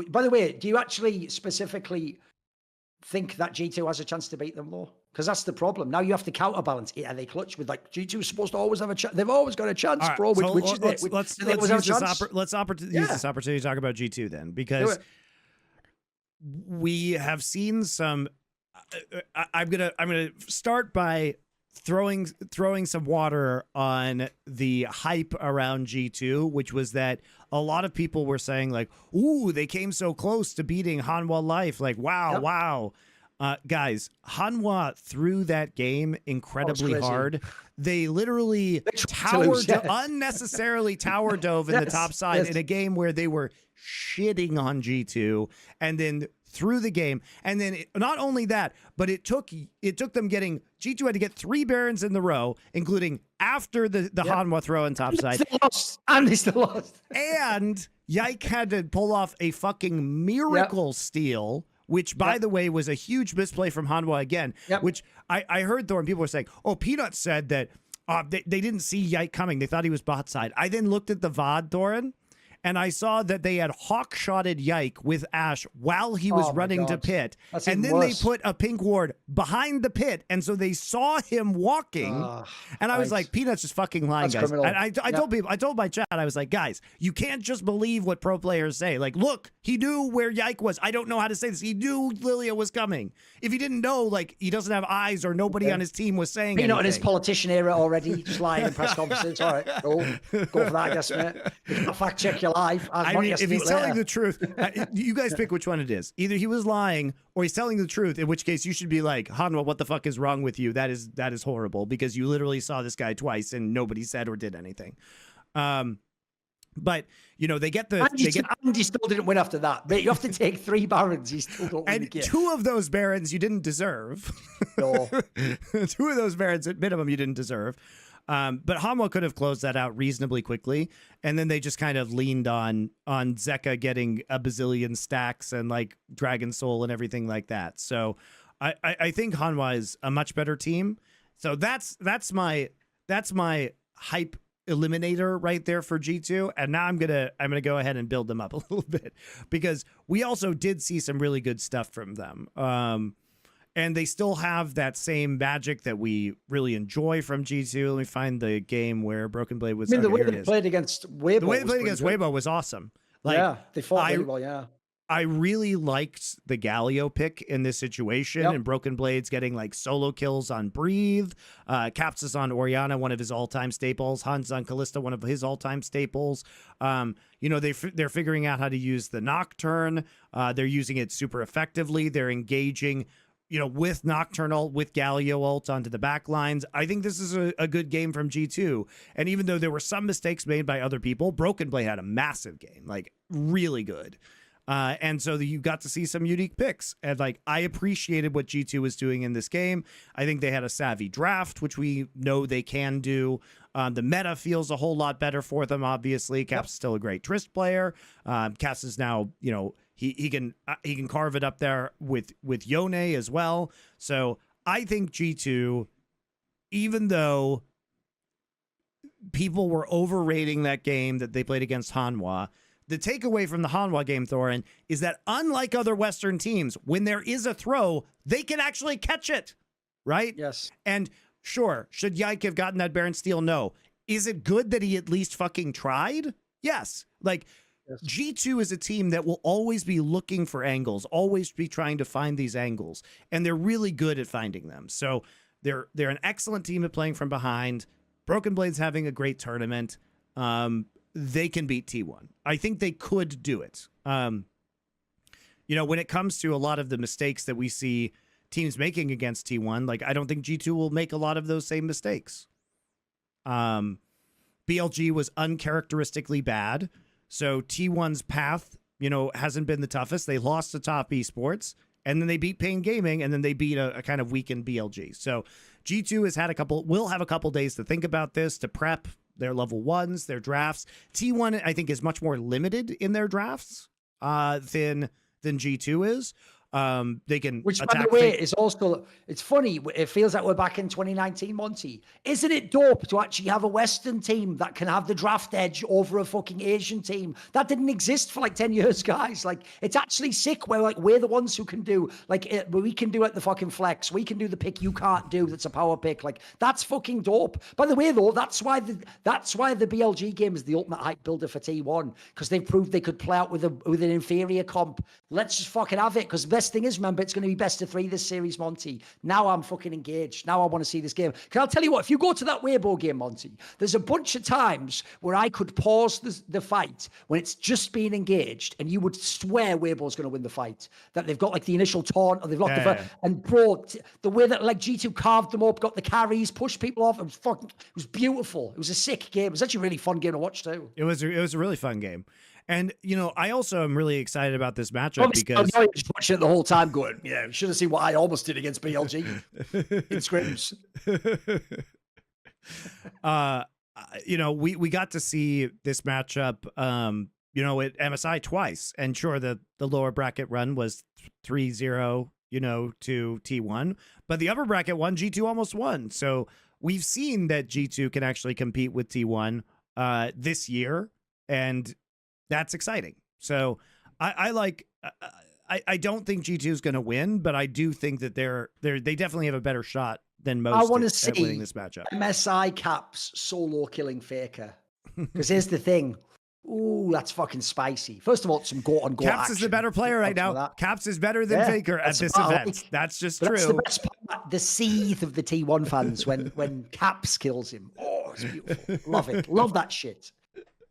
By the way, do you actually specifically think that G2 has a chance to beat them, though? Because that's the problem. Now you have to counterbalance it, and they clutch with like G2 is supposed to always have a chance. They've always got a chance, right, bro. so Which is let's it? use this opportunity to talk about G2 then, because we have seen some. I'm gonna start by throwing some water on the hype around G2, which was that a lot of people were saying like, "Ooh, they came so close to beating Hanwha Life." Like, wow, wow. Guys, Hanwha threw that game incredibly hard. They literally unnecessarily tower dove in the top side in a game where they were shitting on G2, and then through the game. And then not only that, but it took them getting, G2 had to get 3 Barons in the row, including after the Hanwha throw on top side. And they still lost. And Yike had to pull off a fucking miracle steal, which, by the way, was a huge misplay from Hanwha again, which I heard, Thorin, people were saying, oh, Peanut said that they didn't see Yike coming. They thought he was bot side. I then looked at the VOD, Thorin, and I saw that they had hawk-shotted Yike with Ashe while he was running to pit. And then they put a pink ward behind the pit, and so they saw him walking. And I was like, Peanut's just fucking lying, guys. And I told people, I told my chat, I was like, guys, you can't just believe what pro players say. Like, look, he knew where Yike was. I don't know how to say this. He knew Lilia was coming. If he didn't know, like, he doesn't have eyes or nobody on his team was saying anything. Peanut in his politician era already, just lying in press conferences. All right, go for that, I guess, mate. Fact check your life. I mean, if he's telling the truth, you guys pick which one it is. Either he was lying or he's telling the truth, in which case you should be like, Hanwha, what the fuck is wrong with you? That is horrible, because you literally saw this guy twice and nobody said or did anything. But, you know, they get the... Andy still didn't win after that. Mate, you have to take 3 Barons. You still don't win the game. 2 of those Barons you didn't deserve. No. 2 of those Barons, at minimum, you didn't deserve. But Hanwha could have closed that out reasonably quickly, and then they just kind of leaned on Zeka getting a bazillion stacks and like Dragon Soul and everything like that. So I think Hanwha is a much better team. So that's my hype eliminator right there for G2. And now I'm gonna go ahead and build them up a little bit, because we also did see some really good stuff from them. And they still have that same magic that we really enjoy from G2. Let me find the game where Broken Blade was. I mean, the way they played against Weibo. The way they played against Weibo was awesome. Like, yeah, they fought really well, yeah. I really liked the Galio pick in this situation, and Broken Blade's getting like solo kills on Breathe. Caps is on Orianna, one of his all-time staples. Hans on Kalista, one of his all-time staples. You know, they're figuring out how to use the Nocturne. They're using it super effectively. They're engaging, you know, with Nocturnal, with Galio ult onto the back lines. I think this is a good game from G2. And even though there were some mistakes made by other people, Broken Blade had a massive game, like really good. And so you got to see some unique picks. And like, I appreciated what G2 was doing in this game. I think they had a savvy draft, which we know they can do. The meta feels a whole lot better for them, obviously. Caps is still a great Trist player. Caps is now, you know, he can carve it up there with Yone as well. So I think G2, even though people were overrating that game that they played against Hanwha, the takeaway from the Hanwha game, Thorin, is that unlike other Western teams, when there is a throw, they can actually catch it, right? Yes. And sure, should Yike have gotten that Baron steal? No. Is it good that he at least fucking tried? Yes. Like, G2 is a team that will always be looking for angles, always be trying to find these angles, and they're really good at finding them. So they're an excellent team at playing from behind. Broken Blade's having a great tournament. They can beat T1. I think they could do it. You know, when it comes to a lot of the mistakes that we see teams making against T1, like, I don't think G2 will make a lot of those same mistakes. BLG was uncharacteristically bad. So T1's path, you know, hasn't been the toughest. They lost to Top Esports, and then they beat Pain Gaming, and then they beat a kind of weakened BLG. So G2 has had will have a couple days to think about this, to prep their level 1s, their drafts. T1, I think, is much more limited in their drafts than G2 is. They can Which, by attack the way, is also, it's funny. It feels like we're back in 2019, Monty. Isn't it dope to actually have a Western team that can have the draft edge over a fucking Asian team? That didn't exist for like 10 years, guys. Like, it's actually sick where like we're the ones who can do, like, we can do it the fucking flex. We can do the pick you can't do. That's a power pick. Like, that's fucking dope. By the way, though, that's why the BLG game is the ultimate hype builder for T1, because they've proved they could play out with an inferior comp. Let's just fucking have it, because the best thing is, remember, it's going to be best of 3 this series, Monty. Now I'm fucking engaged. Now I want to see this game. Because I'll tell you what, if you go to that Weibo game, Monty, there's a bunch of times where I could pause the fight when it's just being engaged, and you would swear Weibo's going to win the fight. That they've got like the initial taunt, or they've locked and bro, the way that like G2 carved them up, got the carries, pushed people off, it was beautiful. It was a sick game. It was actually a really fun game to watch too. It was a really fun game. And, you know, I also am really excited about this matchup because I was just watching it the whole time going, yeah, you should have seen what I almost did against BLG in scrims. You know, we got to see this matchup, you know, at MSI twice. And sure, the lower bracket run was 3-0, you know, to T1. But the upper bracket one, G2 almost won. So we've seen that G2 can actually compete with T1 this year. And that's exciting. So I don't think G2 is going to win, but I do think that they definitely have a better shot than most. I want to see winning this matchup. MSI Caps solo killing Faker, because here's the thing. Ooh, that's fucking spicy. First of all, some go-on-go Caps action. is the better player right now. Caps is better than Faker at this event. That's just true. That's the best part, the seethe of the T1 fans when Caps kills him. Oh, it's beautiful. Love it. Love that shit.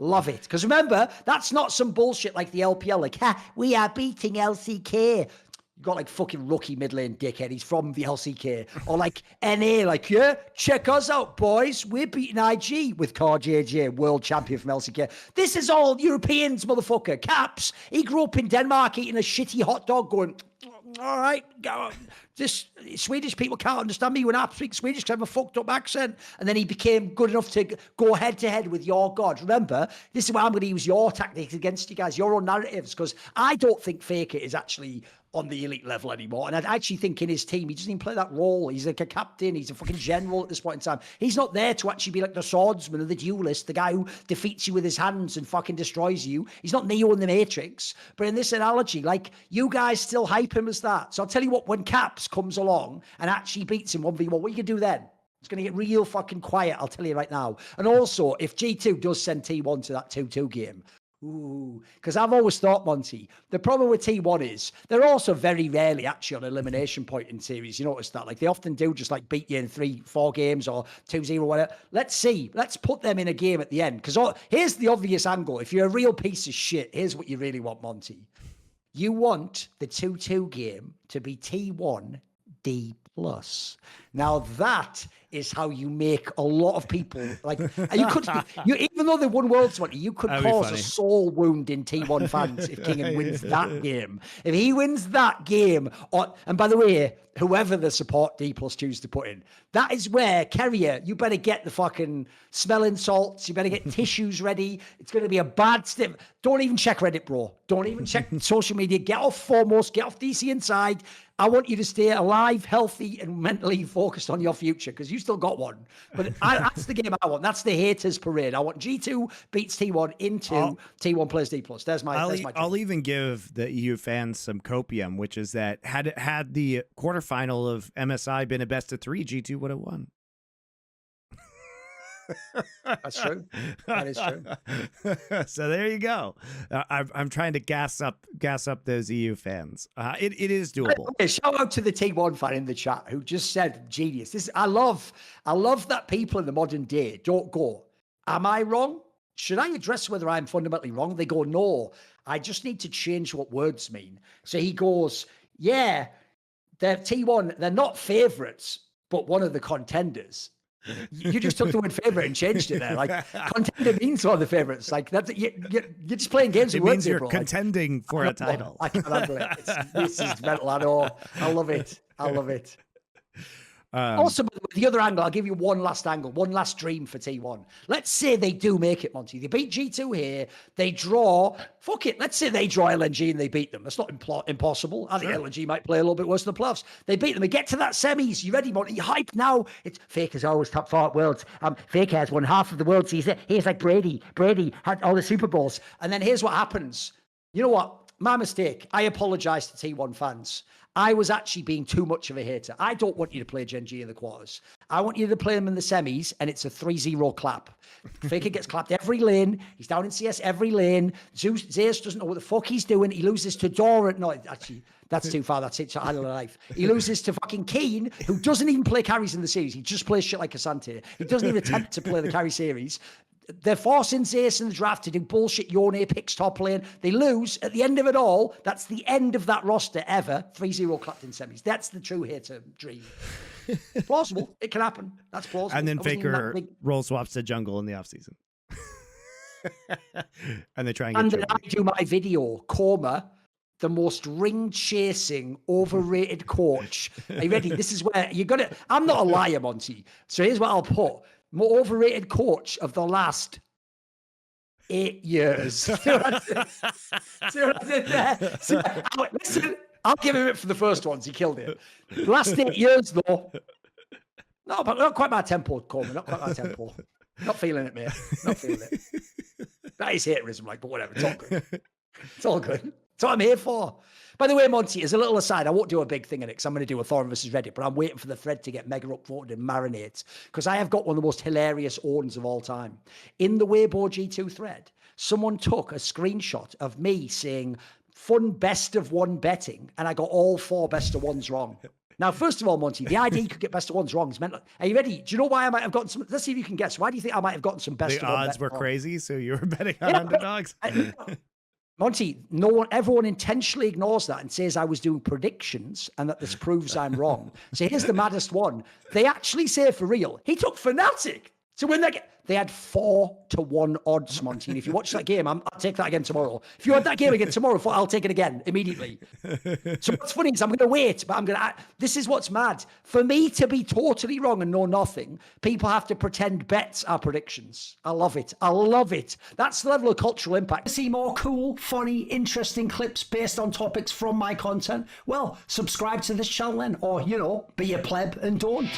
Love it. Because remember, that's not some bullshit like the LPL. Like, we are beating LCK. You got like fucking rookie mid lane dickhead. He's from the LCK. Or like NA, like, yeah, check us out, boys. We're beating IG with Car JJ, world champion from LCK. This is all Europeans, motherfucker. Caps. He grew up in Denmark eating a shitty hot dog going, all right, go. This Swedish people can't understand me when I speak Swedish because I have a fucked up accent. And then he became good enough to go head to head with your God. Remember, this is why I'm going to use your tactics against you guys, your own narratives, because I don't think Faker is actually on the elite level anymore. And I actually think in his team, he doesn't even play that role. He's like a captain. He's a fucking general at this point in time. He's not there to actually be like the swordsman or the duelist, the guy who defeats you with his hands and fucking destroys you. He's not Neo in the Matrix. But in this analogy, like, you guys still hype him as that. So I'll tell you what, when Caps comes along and actually beats him 1v1, what you can do then? It's going to get real fucking quiet, I'll tell you right now. And also, if G2 does send T1 to that 2-2 game, ooh, because I've always thought, Monty, the problem with T1 is they're also very rarely actually on elimination point in series. You notice that? Like, they often do just like beat you in 3-4 games or 2-0, whatever. Let's see. Let's put them in a game at the end. Because here's the obvious angle. If you're a real piece of shit, here's what you really want, Monty. You want the 2-2 game to be T1 D+. Now that is how you make a lot of people like you could even though they won Worlds, you could cause a soul wound in T1 fans if Kingan wins that game. If he wins that game, and by the way, whoever the support D+ choose to put in, that is where Carrier, you better get the fucking smelling salts, you better get tissues ready. It's going to be a bad step. Don't even check Reddit, bro. Don't even check social media. Get off Foremost, get off DC Inside. I want you to stay alive, healthy, and mentally focused on your future, because you still got one. But that's the game I want. That's the haters parade. I want G2 beats T1 into T1 plays D+. There's my I'll even give the EU fans some copium, which is that had the quarterfinal of MSI been a best of 3, G2 would have won. That's true. That is true. So there you go. I'm trying to gas up those EU fans. It is doable. Okay, shout out to the T1 fan in the chat who just said genius. I love that people in the modern day don't go, am I wrong? Should I address whether I'm fundamentally wrong? They go, no, I just need to change what words mean. So he goes, yeah, they're T1, they're not favorites, but one of the contenders. You just took the word favorite and changed it there. Like, contender means one of the favorites. Like, that's you're just playing games with words. It means you're bro. contending for a title. I can't handle it. This is mental. I know. I love it. I love it. Also, the other angle, I'll give you one last angle, one last dream for T1. Let's say they do make it, Monty. They beat G2 here. They draw. Fuck it. Let's say they draw LNG and they beat them. That's not impossible. I think LNG might play a little bit worse than the playoffs. They beat them. They get to that semis. You ready, Monty? You hype now. It's Faker's always top 4 at Worlds. Faker has won half of the Worlds. He's like Brady. Brady had all the Super Bowls. And then here's what happens. You know what? My mistake. I apologize to T1 fans. I was actually being too much of a hater. I don't want you to play Gen G in the quarters. I want you to play them in the semis, and it's a 3-0 clap. Faker gets clapped every lane. He's down in CS every lane. Zeus doesn't know what the fuck he's doing. He loses to Doran. No, actually, that's too far. That's it. I don't know life. He loses to fucking Keen, who doesn't even play carries in the series. He just plays shit like Asante. He doesn't even attempt to play the carry series. They're forcing Zeus in the draft to do bullshit. Yone picks top lane. They lose. At the end of it all, that's the end of that roster ever. 3-0 clapped in semis. That's the true hater dream. Plausible. It can happen. That's plausible. And then Faker role swaps to jungle in the offseason. And they try and get And then I do my video, Coma, the most ring-chasing, overrated coach. Are you ready? This is where you're going to... I'm not a liar, Monty. So here's what I'll put. More overrated coach of the last 8 years. See what I did there? Listen, I'll give him it for the first ones. He killed it. The last 8 years, though. No, but not quite my tempo, Coleman. Not quite my tempo. Not feeling it, mate. Not feeling it. That is haterism, like, but whatever. It's all good. It's all good. That's what I'm here for. By the way, Monty, as a little aside, I won't do a big thing in it because I'm going to do a Thorin versus Reddit, but I'm waiting for the thread to get mega upvoted and marinate because I have got one of the most hilarious owns of all time. In the Weibo G2 thread, someone took a screenshot of me saying, fun best of one betting, and I got all 4 best of ones wrong. Now, first of all, Monty, the idea you could get best of ones wrong is mental. Are you ready? Do you know why I might have gotten some? Let's see if you can guess. Why do you think I might have gotten some best of one? The odds were crazy, so you were betting on underdogs. Monty, everyone intentionally ignores that and says I was doing predictions and that this proves I'm wrong. So here's the maddest one. They actually say for real, he took Fnatic to win that game. They had 4-1 odds, Monty. And if you watch that game, I'll take that again tomorrow. If you had that game again tomorrow, I'll take it again immediately. So what's funny is I'm going to wait, but this is what's mad. For me to be totally wrong and know nothing, people have to pretend bets are predictions. I love it. I love it. That's the level of cultural impact. To see more cool, funny, interesting clips based on topics from my content, well, subscribe to this channel then, or, be a pleb and don't.